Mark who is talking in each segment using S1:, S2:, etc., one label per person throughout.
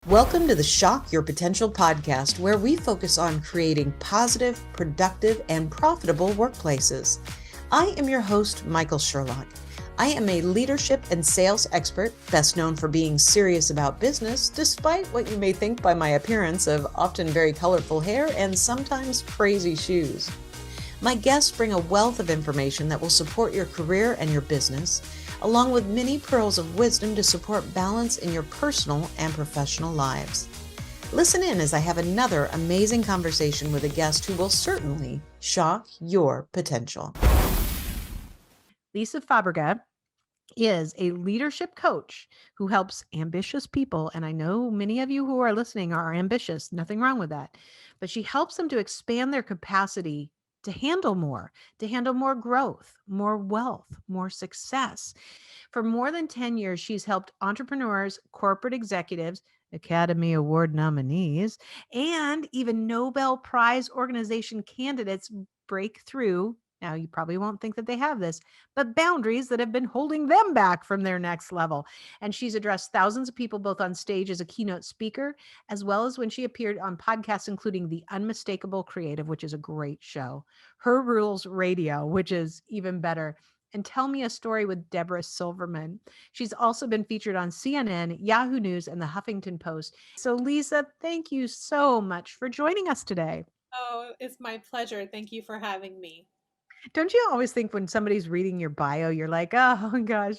S1: Welcome to the Shock Your Potential podcast, where we focus on creating positive, productive, and profitable workplaces. I am your host, Michael Sherlock. I am a leadership and sales expert, best known for being serious about business, despite what you may think by my appearance of often very colorful hair and sometimes crazy shoes. My guests bring a wealth of information that will support your career and your business, along with many pearls of wisdom to support balance in your personal and professional lives. Listen in as I have another amazing conversation with a guest who will certainly shock your potential. Lisa Farega is a leadership coach who helps ambitious people. And I know many of you who are listening are ambitious, nothing wrong with that, but she helps them to expand their capacity to handle more growth, more wealth, more success. For more than 10 years, she's helped entrepreneurs, corporate executives, Academy Award nominees, and even Nobel Prize organization candidates break through. Now, you probably won't think that they have this, but boundaries that have been holding them back from their next level. And she's addressed thousands of people, both on stage as a keynote speaker, as well as when she appeared on podcasts, including The Unmistakable Creative, which is a great show, Her Rules Radio, which is even better, and Tell Me a Story with Deborah Silverman. She's also been featured on CNN, Yahoo News, and the Huffington Post. So, Lisa, thank you so much for joining us today.
S2: Oh, it's my pleasure. Thank you for having me.
S1: Don't you always think when somebody's reading your bio, you're like, oh my gosh,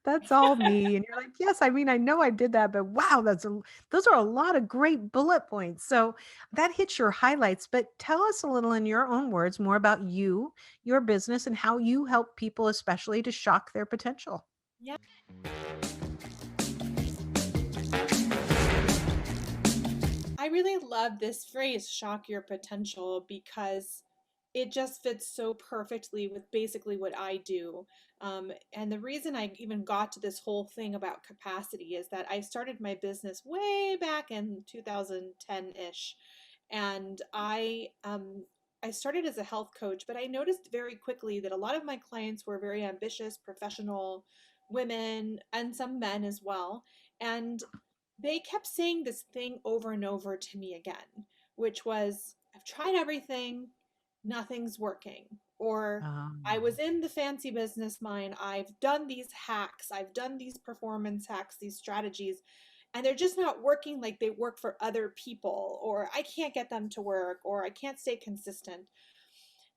S1: that's all me. And you're like, yes, I mean, I know I did that, but wow, those are a lot of great bullet points. So that hits your highlights, but tell us a little in your own words more about you, your business, and how you help people, especially to shock their potential.
S2: Yeah. I really love this phrase, shock your potential, because it just fits so perfectly with basically what I do. And the reason I even got to this whole thing about capacity is that I started my business way back in 2010-ish. And I started as a health coach, but I noticed very quickly that a lot of my clients were very ambitious, professional women, and some men as well. And they kept saying this thing over and over to me again, which was, I've tried everything, nothing's working. Or I
S1: Um,
S2: was in the fancy business mind, I've done these hacks, I've done these performance hacks, these strategies, and they're just not working like they work for other people, or I can't get them to work, or I can't stay consistent.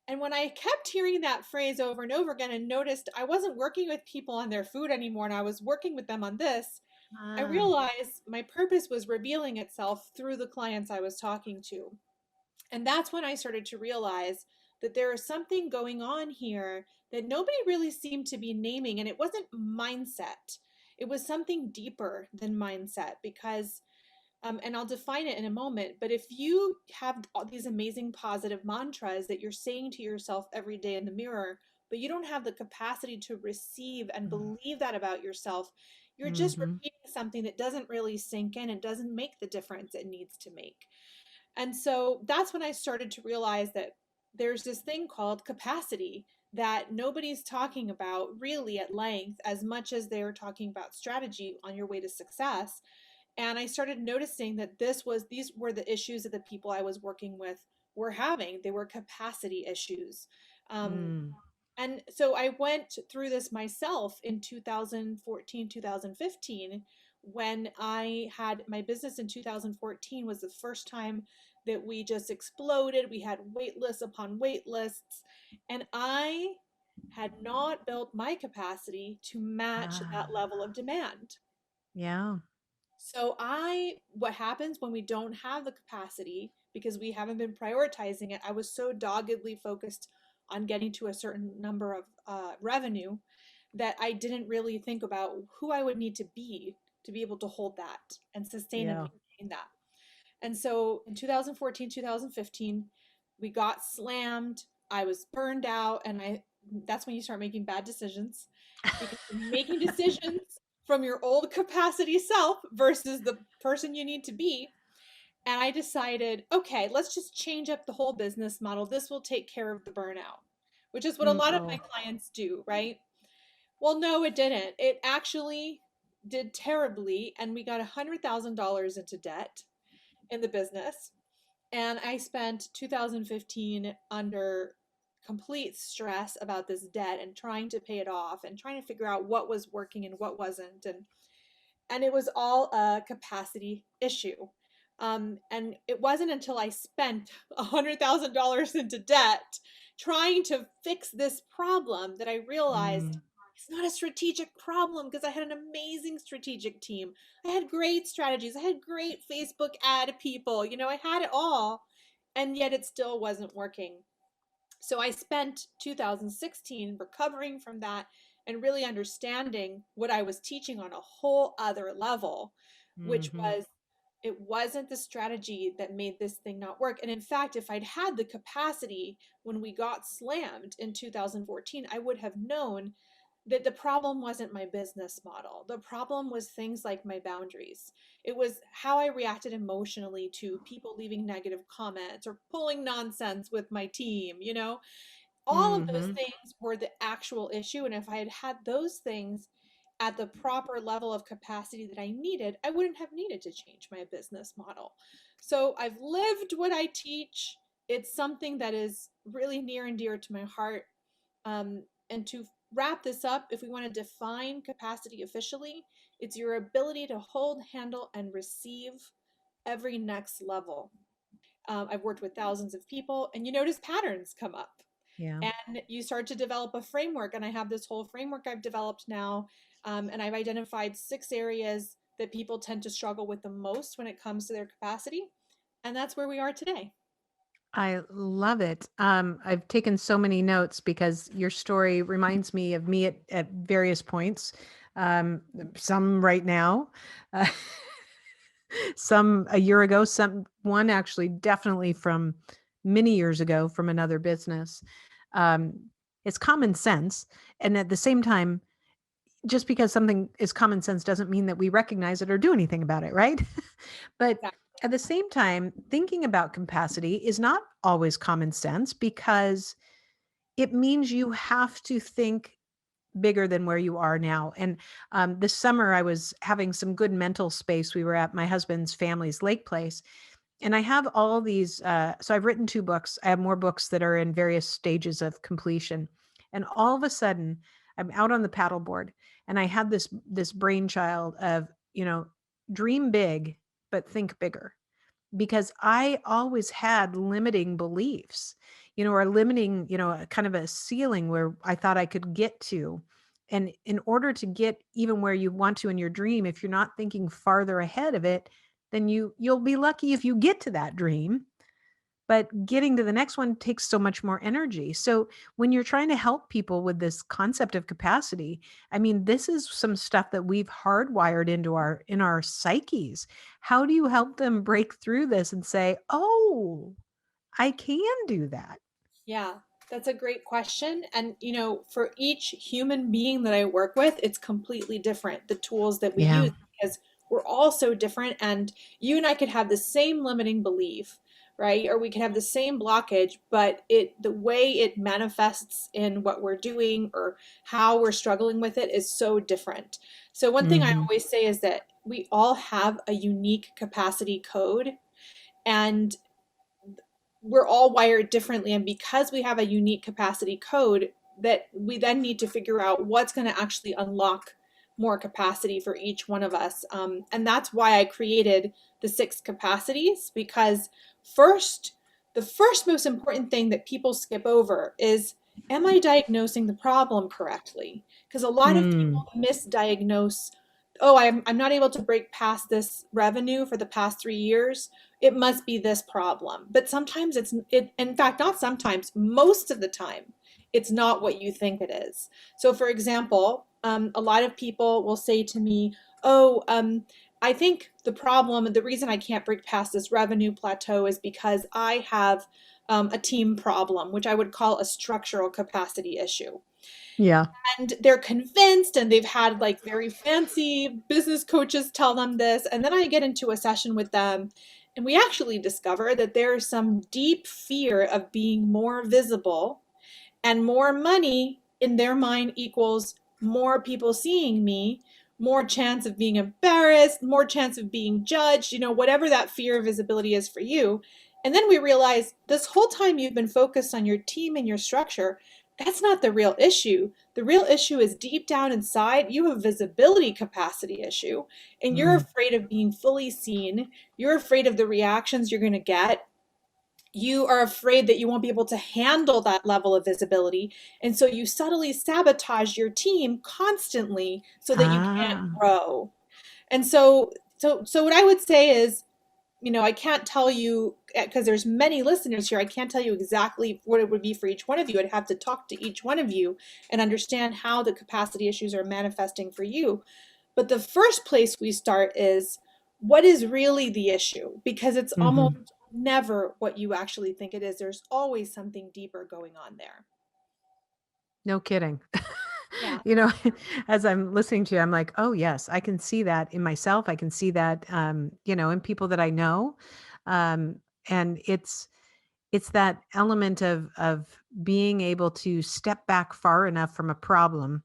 S2: And when I kept hearing that phrase over and over again and noticed I wasn't working with people on their food anymore and I was working with them on this, I
S1: ah,
S2: realized my purpose was revealing itself through the clients I was talking to. And that's when I started to realize that there is something going on here that nobody really seemed to be naming. And it wasn't mindset, it was something deeper than mindset because and I'll define it in a moment. But if you have all these amazing positive mantras that you're saying to yourself every day in the mirror, but you don't have the capacity to receive and believe that about yourself, you're just
S1: mm-hmm.
S2: repeating something that doesn't really sink in and doesn't make the difference it needs to make. And so that's when I started to realize that there's this thing called capacity that nobody's talking about really at length as much as they're talking about strategy on your way to success. And I started noticing that these were the issues that the people I was working with were having. They were capacity issues. Um,
S1: Mm.
S2: and so I went through this myself in 2014, 2015. When I had my business in 2014 was the first time that we just exploded. We had wait lists upon wait lists. And I had not built my capacity to match that
S1: Ah,
S2: level of demand.
S1: yeah.
S2: So what happens when we don't have the capacity because we haven't been prioritizing it? I was so doggedly focused on getting to a certain number of revenue that I didn't really think about who I would need to be able to hold that and sustain and
S1: Yeah.
S2: maintain that. And so in 2014, 2015, we got slammed. I was burned out, and I that's when you start making bad decisions because you're making decisions from your old capacity self versus the person you need to be. And I decided, okay, let's just change up the whole business model. This will take care of the burnout, which is what a lot of my
S1: Oh.
S2: clients do, right? Well, no, it didn't. It actually did terribly, and we got $100,000 into debt in the business. And I spent 2015 under complete stress about this debt and trying to pay it off and trying to figure out what was working and what wasn't. And it was all a capacity issue. And it wasn't until I spent $100,000 into debt trying to fix this problem that I realized
S1: Mm,
S2: it's not a strategic problem, because I had an amazing strategic team. I had great strategies. I had great Facebook ad people. I had it all, and yet it still wasn't working. So I spent 2016 recovering from that and really understanding what I was teaching on a whole other level, which
S1: mhm.
S2: was it wasn't the strategy that made this thing not work. And in fact, if I'd had the capacity when we got slammed in 2014, I would have known that the problem wasn't my business model. The problem was things like my boundaries. It was how I reacted emotionally to people leaving negative comments or pulling nonsense with my team, all of those
S1: Mhm.
S2: things were the actual issue. And if I had had those things at the proper level of capacity that I needed, I wouldn't have needed to change my business model. So I've lived what I teach. It's something that is really near and dear to my heart. And to wrap this up, if we want to define capacity officially, it's your ability to hold, handle, and receive every next level. I've worked with thousands of people, and you notice patterns come up,
S1: Yeah.
S2: and you start to develop a framework. And I have this whole framework I've developed now, and I've identified 6 areas that people tend to struggle with the most when it comes to their capacity, and that's where we are today.
S1: I love it. I've taken so many notes because your story reminds me of me at various points. Um, some right now, uh, some a year ago, some one actually definitely from many years ago from another business. Um, it's common sense, and at the same time, just because something is common sense doesn't mean that we recognize it or do anything about it, right? But
S2: Exactly.
S1: at the same time, thinking about capacity is not always common sense because it means you have to think bigger than where you are now. And this summer, I was having some good mental space. We were at my husband's family's lake place, and I have all these. So I've written 2 books. I have more books that are in various stages of completion. And all of a sudden, I'm out on the paddleboard, and I had this brainchild of, dream big, but think bigger, because I always had limiting beliefs, or limiting, a kind of a ceiling where I thought I could get to. And in order to get even where you want to in your dream, if you're not thinking farther ahead of it, then you'll be lucky if you get to that dream, but getting to the next one takes so much more energy. So when you're trying to help people with this concept of capacity, I mean, this is some stuff that we've hardwired into our psyches. How do you help them break through this and say, "Oh, I can do that"?
S2: Yeah, that's a great question. And, for each human being that I work with, it's completely different, the tools that we
S1: Yeah.
S2: use, because we're all so different. And you and I could have the same limiting belief, right? Or we could have the same blockage, but the way it manifests in what we're doing or how we're struggling with it is so different. So one thing I
S1: Mhm.
S2: always say is that we all have a unique capacity code. And we're all wired differently, and because we have a unique capacity code, that we then need to figure out what's going to actually unlock more capacity for each one of us. And that's why I created the 6 capacities, because first the first most important thing that people skip over is, am I diagnosing the problem correctly? Because a lot of people
S1: Mm.
S2: misdiagnose. Oh, I'm not able to break past this revenue for the past 3 years, it must be this problem. But sometimes in fact, not sometimes, most of the time, it's not what you think it is. So, for example, a lot of people will say to me, oh, I think the reason I can't break past this revenue plateau is because I have a team problem, which I would call a structural capacity issue.
S1: Yeah.
S2: And they're convinced, and they've had like very fancy business coaches tell them this. And then I get into a session with them, and we actually discover that there's some deep fear of being more visible, and more money in their mind equals more people seeing me, more chance of being embarrassed, more chance of being judged, whatever that fear of visibility is for you. And then we realize this whole time you've been focused on your team and your structure, that's not the real issue. The real issue is deep down inside, you have a visibility capacity issue, and you're
S1: Mm.
S2: afraid of being fully seen. You're afraid of the reactions you're going to get. You are afraid that you won't be able to handle that level of visibility. And so you subtly sabotage your team constantly so that you can't
S1: Ah.
S2: grow. And so what I would say is, I can't tell you because there's many listeners here. I can't tell you exactly what it would be for each one of you. I'd have to talk to each one of you and understand how the capacity issues are manifesting for you. But the first place we start is what is really the issue? Because it's almost
S1: Hmm.
S2: never what you actually think it is. There's always something deeper going on there.
S1: No kidding.
S2: Yeah.
S1: You know, as I'm listening to you, I'm like, oh yes, I can see that in myself. I can see that, in people that I know. Um, and it's that element of being able to step back far enough from a problem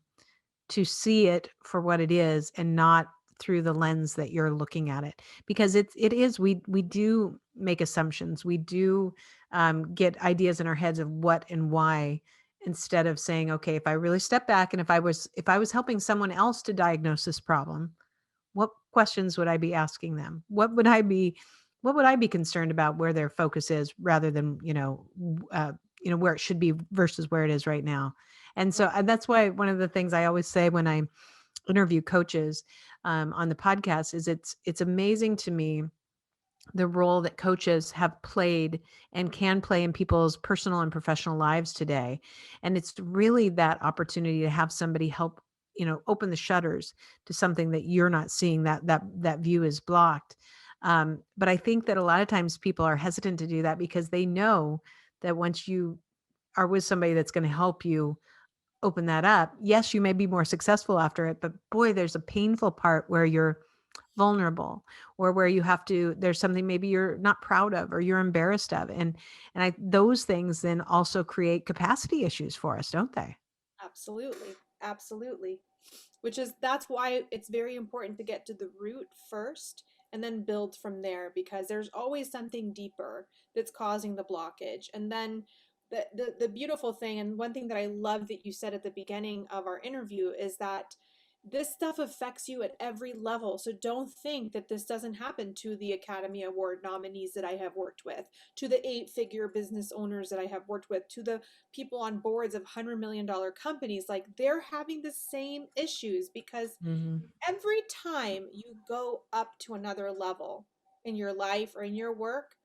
S1: to see it for what it is and not through the lens that you're looking at it, because it is we do make assumptions, we do get ideas in our heads of what and why, instead of saying, okay, if I really step back and if I was helping someone else to diagnose this problem, what questions would I be asking them? What would I be concerned about where their focus is, rather than, where it should be versus where it is right now. And so,
S2: Right.
S1: and that's why one of the things I always say when I interview coaches on the podcast is it's amazing to me the role that coaches have played and can play in people's personal and professional lives today. And it's really that opportunity to have somebody help, open the shutters to something that you're not seeing, that view is blocked. But I think that a lot of times people are hesitant to do that because they know that once you are with somebody that's going to help you open that up, yes, you may be more successful after it, but boy, there's a painful part where you're vulnerable, or where you have to there's something maybe you're not proud of or you're embarrassed of, and I those things then also create capacity issues for us, don't they?
S2: Absolutely. Absolutely. That's why it's very important to get to the root first and then build from there, because there's always something deeper that's causing the blockage. And then the beautiful thing, and one thing that I love that you said at the beginning of our interview, is that this stuff affects you at every level. So don't think that this doesn't happen to the Academy Award nominees that I have worked with, to the 8-figure business owners that I have worked with, to the people on boards of $100 million companies. Like, they're having the same issues, because
S1: Mhm.
S2: every time you go up to another level in your life or in your work,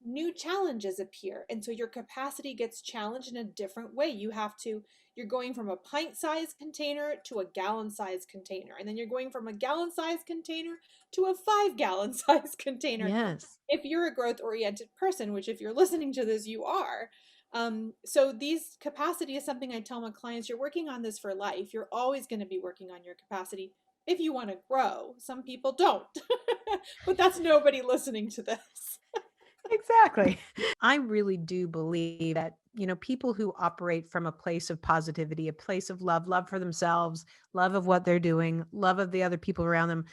S2: new challenges appear, and so your capacity gets challenged in a different way. You're going from a pint sized container to a gallon sized container, and then you're going from a gallon sized container to a 5 gallon sized container,
S1: Yes.
S2: if you're a growth oriented person, which if you're listening to this, you are. So these capacity is something I tell my clients: you're working on this for life. You're always going to be working on your capacity if you want to grow. Some people don't, but that's nobody listening to this.
S1: Exactly. I really do believe that, people who operate from a place of positivity, a place of love for themselves, love of what they're doing, love of the other people around them,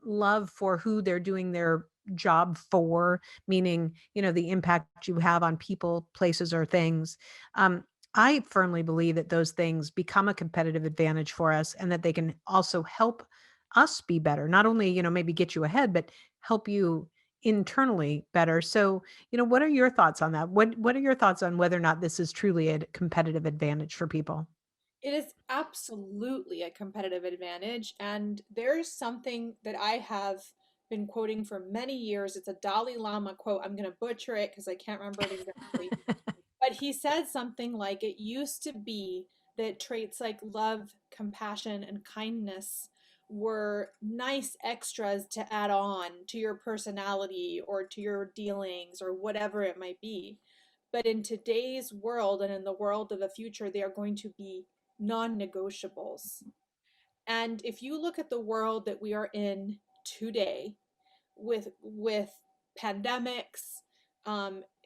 S1: love for who they're doing their job for, meaning, the impact you have on people, places, or things. Um, I firmly believe that those things become a competitive advantage for us, and that they can also help us be better. Not only, maybe get you ahead, but help you internally better. So, what are your thoughts on that? What are your thoughts on whether or not this is truly a competitive advantage for people?
S2: It is absolutely a competitive advantage. And there's something that I have been quoting for many years. It's a Dalai Lama quote. I'm going to butcher it because I can't remember it exactly. But he said something like, it used to be that traits like love, compassion, and kindness were nice extras to add on to your personality or to your dealings or whatever it might be. But in today's world and in the world of the future, they are going to be non negotiables. And if you look at the world that we are in today, with pandemics,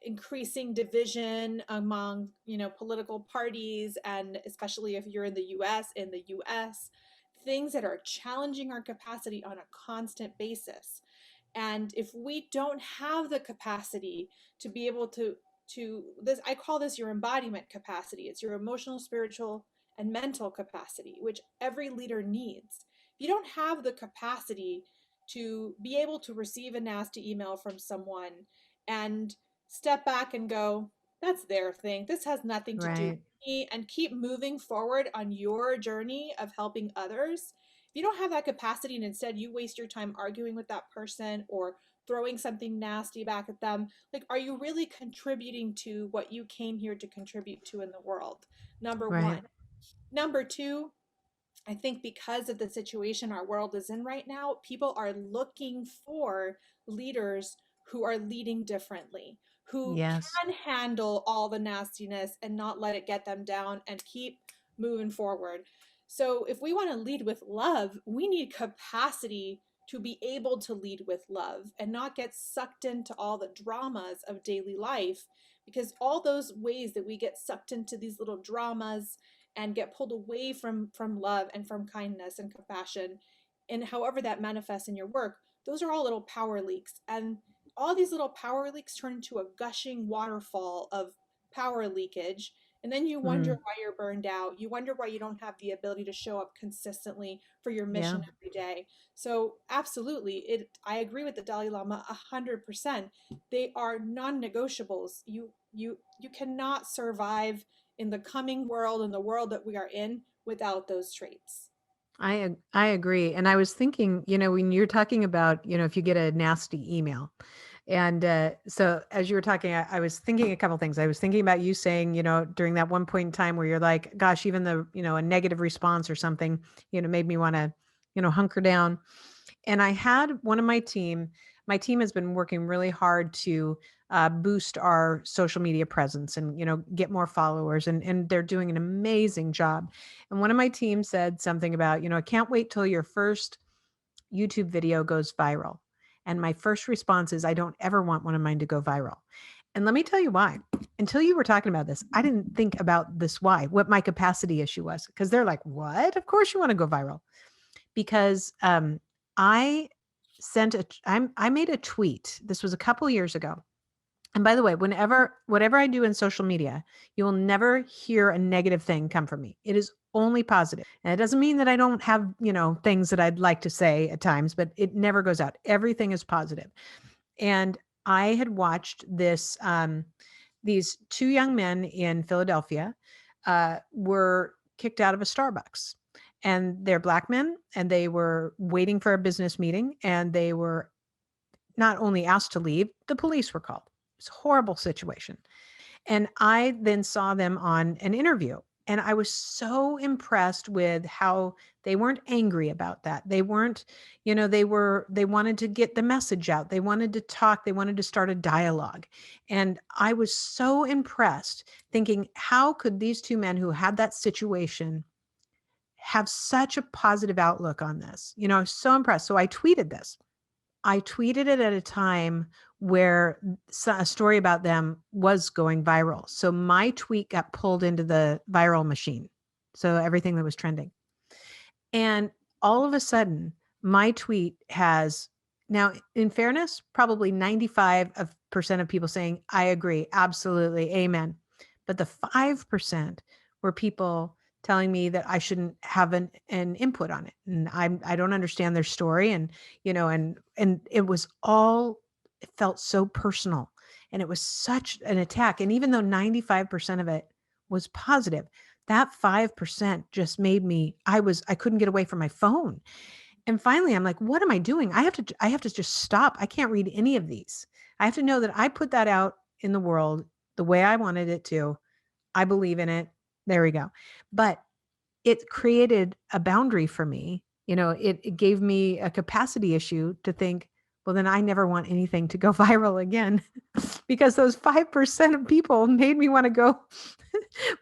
S2: increasing division among political parties, and especially if you're in the U.S., things that are challenging our capacity on a constant basis. And if we don't have the capacity to be able to this, I call this your embodiment capacity. It's your emotional, spiritual, and mental capacity, which every leader needs. If you don't have the capacity to be able to receive a nasty email from someone and step back and go, that's their thing, this has nothing to do with
S1: Right.
S2: me, and keep moving forward on your journey of helping others. If you don't have that capacity and instead you waste your time arguing with that person or throwing something nasty back at them, like, are you really contributing to what you came here to contribute to in the world? Number
S1: Right.
S2: one. Number two, I think because of the situation our world is in right now, people are looking for leaders who are leading differently, who
S1: Yes.
S2: can handle all the nastiness and not let it get them down and keep moving forward. So, if we want to lead with love, we need capacity to be able to lead with love and not get sucked into all the dramas of daily life, because all those ways that we get sucked into these little dramas and get pulled away from love and from kindness and compassion, and however that manifests in your work, those are all little power leaks. And all these little power leaks turn into a gushing waterfall of power leakage, and then you wonder
S1: Mm.
S2: why you're burned out. You wonder why you don't have the ability to show up consistently for your
S1: Yeah.
S2: mission every day. So absolutely, it I agree with the Dalai Lama 100%. They are non-negotiables. You cannot survive in the coming world, in the world that we are in, without those traits.
S1: I agree. And I was thinking, when you're talking about, if you get a nasty email. And so as you were talking, I was thinking a couple things. I was thinking about you saying, during that one point in time where you're like, gosh, even a negative response or something, made me want to, hunker down. And I had one of my team has been working really hard to boost our social media presence and, get more followers. And they're doing an amazing job. And one of my team said something about, I can't wait till your first YouTube video goes viral. And my first response is, I don't ever want one of mine to go viral. And let me tell you why. Until you were talking about this, I didn't think about this why, what my capacity issue was. Because they're like, what? Of course you want to go viral. Because I I made a tweet. This was a couple years ago. And by the way, whatever I do in social media, you will never hear a negative thing come from me. It is only positive. And it doesn't mean that I don't have, things that I'd like to say at times, but it never goes out. Everything is positive. And I had watched these two young men in Philadelphia were kicked out of a Starbucks. And they're black men, and they were waiting for a business meeting, and they were not only asked to leave, the police were called. It's a horrible situation. And I then saw them on an interview. And I was so impressed with how they weren't angry about that. They weren't, they wanted to get the message out. They wanted to talk. They wanted to start a dialogue. And I was so impressed thinking, how could these two men who had that situation have such a positive outlook on this? I was so impressed. So I tweeted this. I tweeted it at a time where a story about them was going viral. So my tweet got pulled into the viral machine. So everything that was trending. And all of a sudden, my tweet has now, in fairness, probably 95% of people saying, I agree, absolutely, amen. But the 5% were people telling me that I shouldn't have an input on it. And I don't understand their story. And, and it was all, it felt so personal. And it was such an attack. And even though 95% of it was positive, that 5% just made me, I couldn't get away from my phone. And finally I'm like, what am I doing? I have to just stop. I can't read any of these. I have to know that I put that out in the world the way I wanted it to. I believe in it. There we go. But it created a boundary for me. It gave me a capacity issue to think, well, then I never want anything to go viral again because those 5% of people made me want to go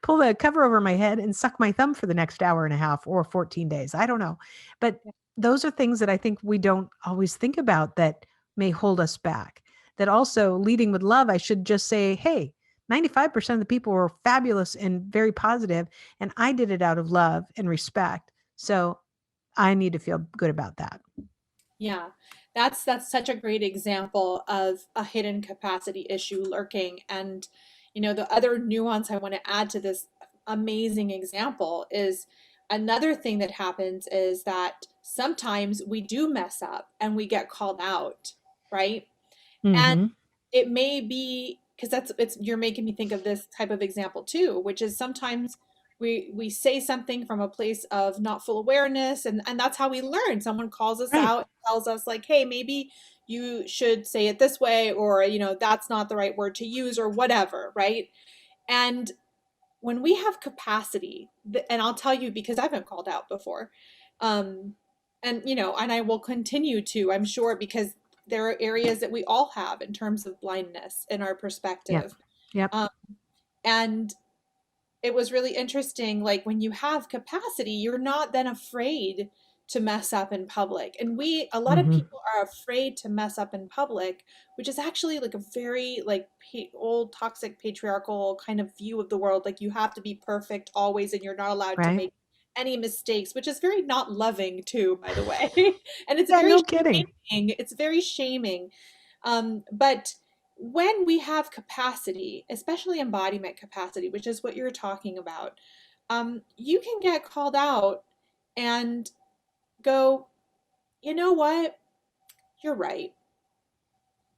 S1: pull the cover over my head and suck my thumb for the next hour and a half or 14 days. I don't know. But those are things that I think we don't always think about that may hold us back. That also leading with love, I should just say, hey, 95% of the people were fabulous and very positive, and I did it out of love and respect. So I need to feel good about that.
S2: Yeah, that's such a great example of a hidden capacity issue lurking. And the other nuance I want to add to this amazing example is another thing that happens is that sometimes we do mess up and we get called out, right? And
S1: Hmm.
S2: it may be because it's you're making me think of this type of example too, which is sometimes we say something from a place of not full awareness, and that's how we learn. Someone calls us
S1: Right.
S2: out, tells us like, hey, maybe you should say it this way, or that's not the right word to use, or whatever, right? And when we have capacity, and I'll tell you because I've been called out before, um, and I will continue to, I'm sure, because there are areas that we all have in terms of blindness in our
S1: Yep.
S2: perspective.
S1: Yep.
S2: Um, and it was really interesting. Like when you have capacity, you're not then afraid to mess up in public. And a lot of
S1: Hmm.
S2: people are afraid to mess up in public, which is actually like a very like old toxic patriarchal kind of view of the world. Like you have to be perfect always, and you're not allowed to
S1: Right.
S2: make any mistakes, which is very not loving too, by the way. And it's
S1: Yeah,
S2: very
S1: no kidding.
S2: shaming. It's very shaming. But when we have capacity, especially embodiment capacity, which is what you're talking about, you can get called out and go, you know what? You're right.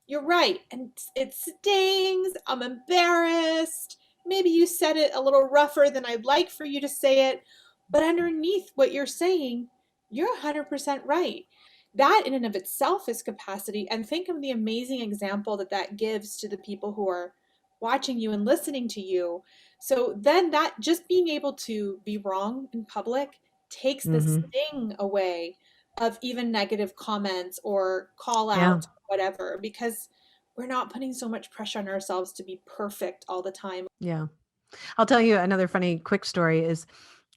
S2: You're right. And it stings. I'm embarrassed. Maybe you said it a little rougher than I'd like for you to say it. But underneath what you're saying, you're 100% right. That in and of itself is capacity. And think of the amazing example that that gives to the people who are watching you and listening to you. So then that just being able to be wrong in public takes the
S1: Hmm.
S2: sting away of even negative comments or call
S1: Yeah.
S2: out, whatever, because we're not putting so much pressure on ourselves to be perfect all the time.
S1: Yeah. I'll tell you another funny quick story is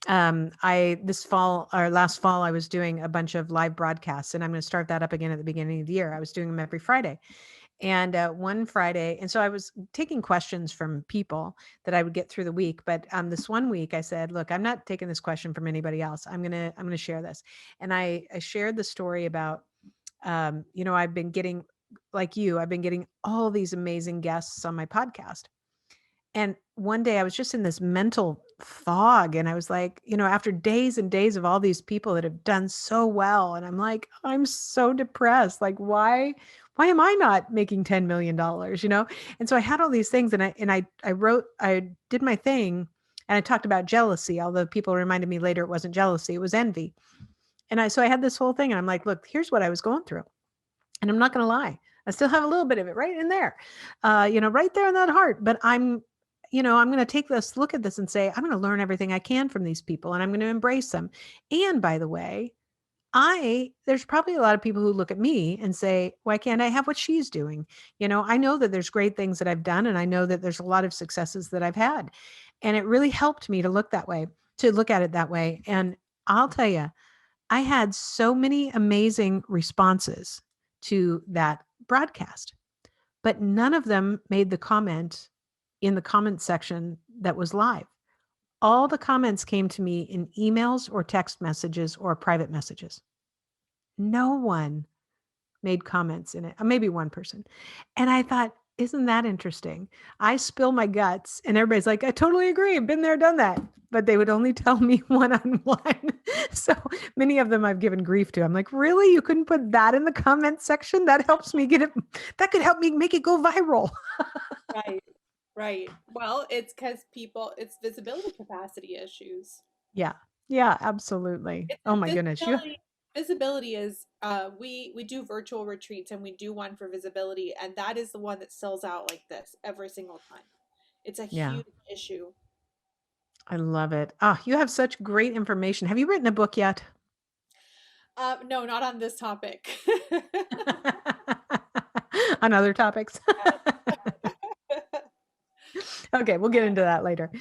S1: I this fall or last fall I was doing a bunch of live broadcasts, and I'm going to start that up again at the beginning of the year. I was doing them every Friday. And one Friday, and so I was taking questions from people that I would get through the week. But this one week, I said, "Look, I'm not taking this question from anybody else. I'm gonna share this." And I shared the story about, I've been getting, like you, I've been getting all these amazing guests on my podcast. And one day I was just in this mental fog, and I was like, after days and days of all these people that have done so well, and I'm like, I'm so depressed. Like, why am I not making $10 million? And so I had all these things, and I did my thing, and I talked about jealousy, although people reminded me later it wasn't jealousy, it was envy. So I had this whole thing, and I'm like, look, here's what I was going through. And I'm not going to lie. I still have a little bit of it right in there, right there in that heart. But I'm going to take this, look at this and say, I'm going to learn everything I can from these people, and I'm going to embrace them. And by the way, there's probably a lot of people who look at me and say, why can't I have what she's doing? I know that there's great things that I've done, and I know that there's a lot of successes that I've had. And it really helped me to look that way, to look at it that way. And I'll tell you, I had so many amazing responses to that broadcast, but none of them made the comment in the comment section that was live. All the comments came to me in emails or text messages or private messages. No one made comments in it. Maybe one person. And I thought, isn't that interesting? I spill my guts and everybody's like, I totally agree. I've been there, done that. But they would only tell me one on one. So many of them I've given grief to. I'm like, really? You couldn't put that in the comment section? That helps me get it. That could help me make it go viral.
S2: Right, right. Well, it's because it's visibility capacity issues.
S1: Yeah. Yeah, absolutely.
S2: It's
S1: Oh my goodness.
S2: visibility is we do virtual retreats and we do one for visibility, and that is the one that sells out like this every single time. It's a
S1: Yeah,
S2: huge issue.
S1: I love it. Ah, you have such great information. Have you written a book yet?
S2: No, not on this topic.
S1: On other topics. Okay, we'll get into that later.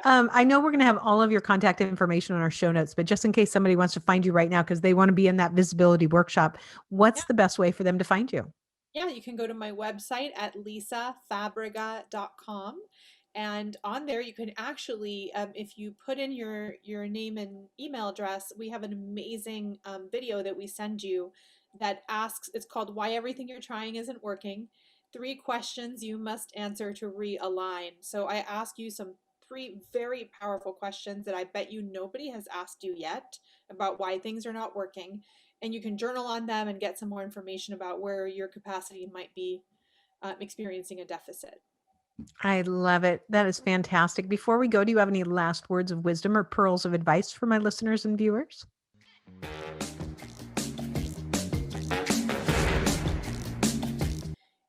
S1: I know we're going to have all of your contact information on our show notes, but just in case somebody wants to find you right now because they want to be in that visibility workshop,
S2: Yeah,
S1: what's the best way for them to find you?
S2: yeah, you can go to my website at lisafabrega.com, And on there, you can actually, if you put in your name and email address, we have an amazing video that we send you that asks. It's called "Why Everything You're Trying Isn't Working." 3 questions you must answer to realign. So I ask you some 3 very powerful questions that I bet you nobody has asked you yet about why things are not working, and you can journal on them and get some more information about where your capacity might be experiencing a deficit.
S1: I love it. That is fantastic. Before we go, do you have any last words of wisdom or pearls of advice for my listeners and viewers?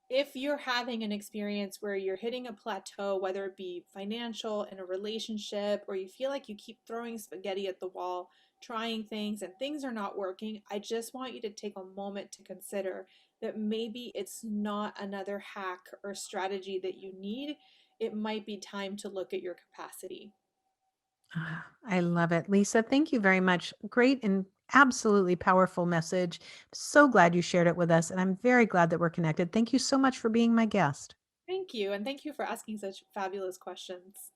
S2: If you're having an experience where you're hitting a plateau, whether it be financial, in a relationship, or you feel like you keep throwing spaghetti at the wall, trying things and things are not working, I just want you to take a moment to consider that maybe it's not another hack or strategy that you need. It might be time to look at your capacity.
S1: Ah, I love it. Lisa, thank you very much. Great and absolutely powerful message. So glad you shared it with us. And I'm very glad that we're connected. Thank you so much for being my guest.
S2: Thank you. And thank you for asking such fabulous questions.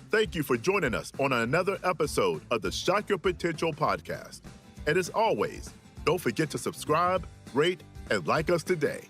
S3: Thank you for joining us on another episode of the Shock Your Potential podcast. And as always, don't forget to subscribe, rate, and like us today.